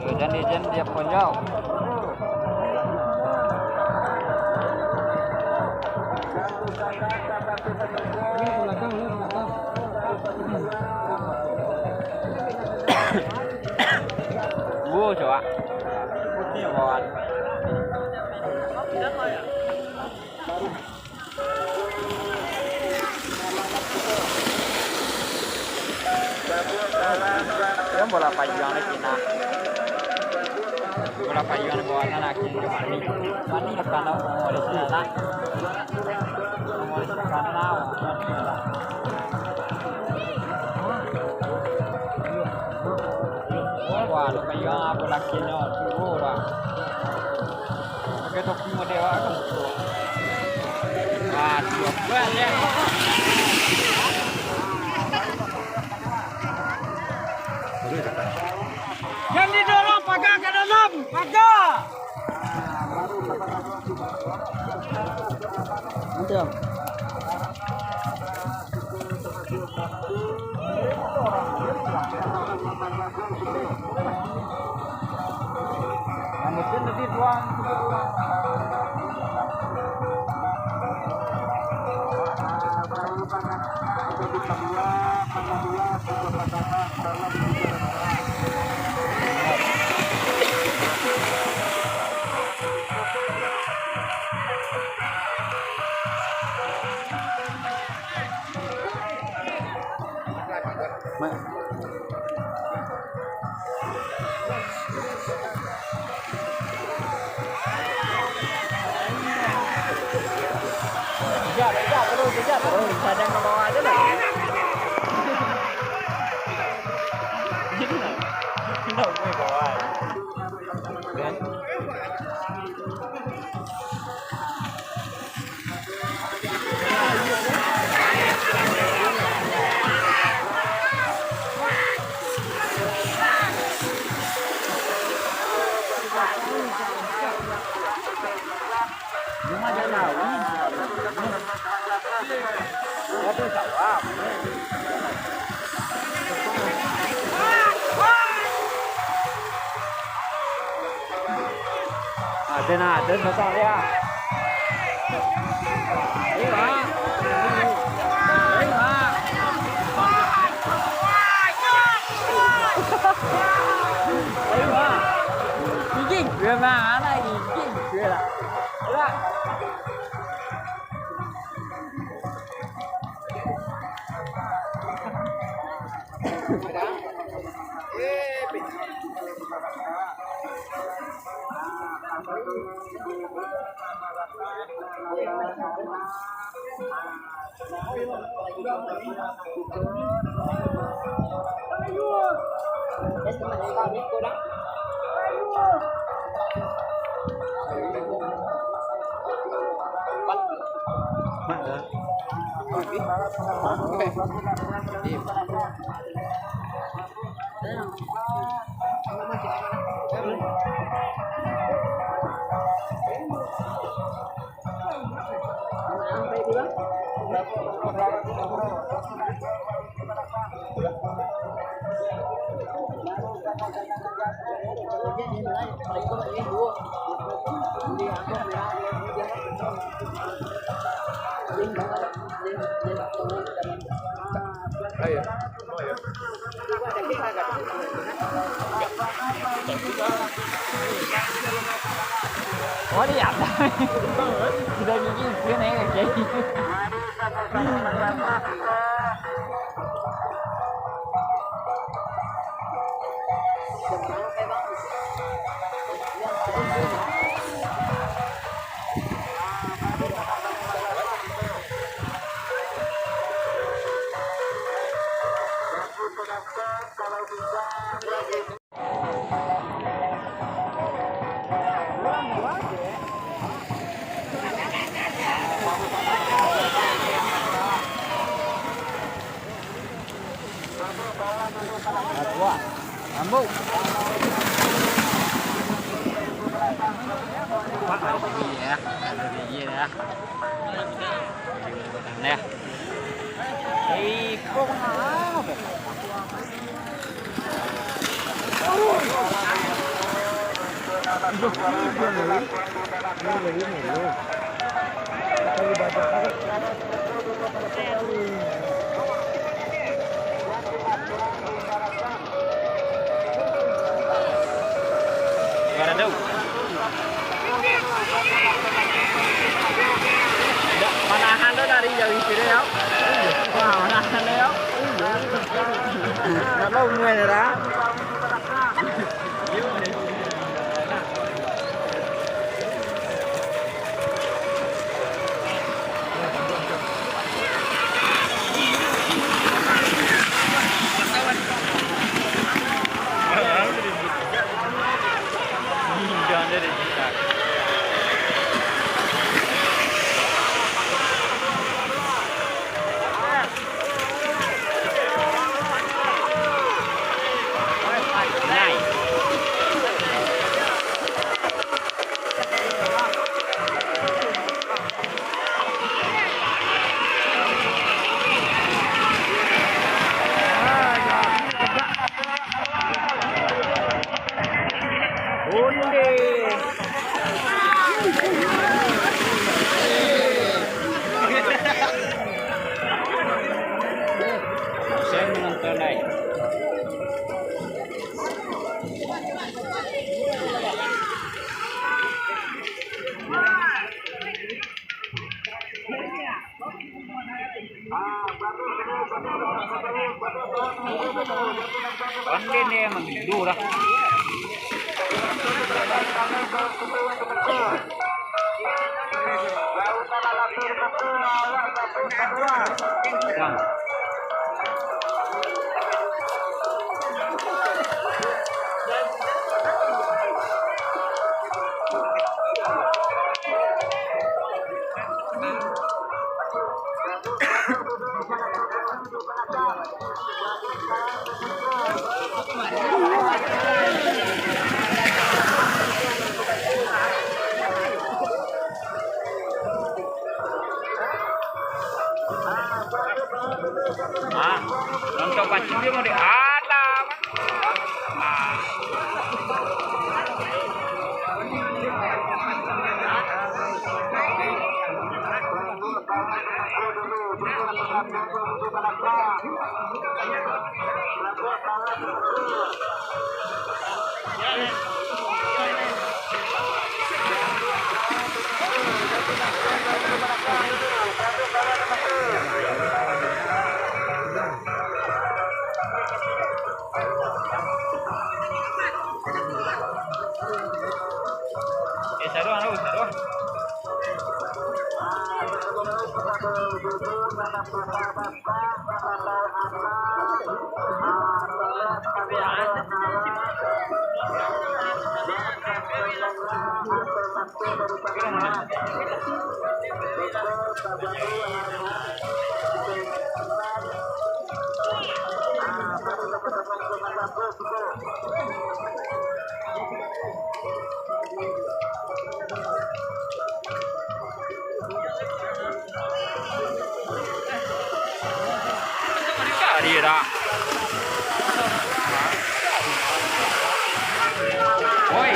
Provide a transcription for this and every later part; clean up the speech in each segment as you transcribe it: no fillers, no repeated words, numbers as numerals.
Hujan dia ponjol. Gua coba. Putih bawaan. Yang bola payung ni Cina. Bola payung bawa anak kini ke mani. Mani depan nak mau di sini lah. Mau di sana. Wah, payung bola kini tu lah. Pakai topi model apa tu? Ah, dua bulan ya. Yang didorong pagar ke dalam, pagar. Mantap. Mesin nanti tuang. Kejap terus sadang ke bawah aja lah. Jadi nak ke bawah. Cuma jangan tahu. Waduh sawah. Ada besar ya. Ini Pak. Ini Pak. Ini Pak. Ini gue mana ini gue lah. Lah. Oh lihat, sudah gigi sini kayak gitu. Wah, ambu. Pak, ada gigi ya, ada gigi ya. Nih. Kok apa? Gak ada. Manahan lo dari jauh sini ya. Wah, manahan lo ya. Nggak mau mulai dah. Saya menonton naik. Pandai ni emang tidur lah. Untuk pancing dia mau dialam. Saru. Dia dah. Oi.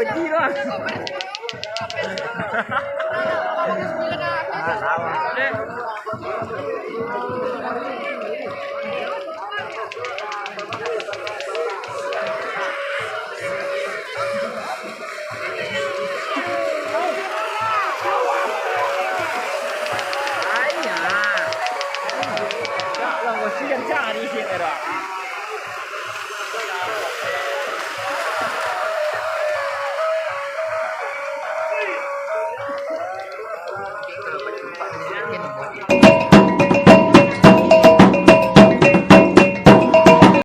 Pergi lah. Dek.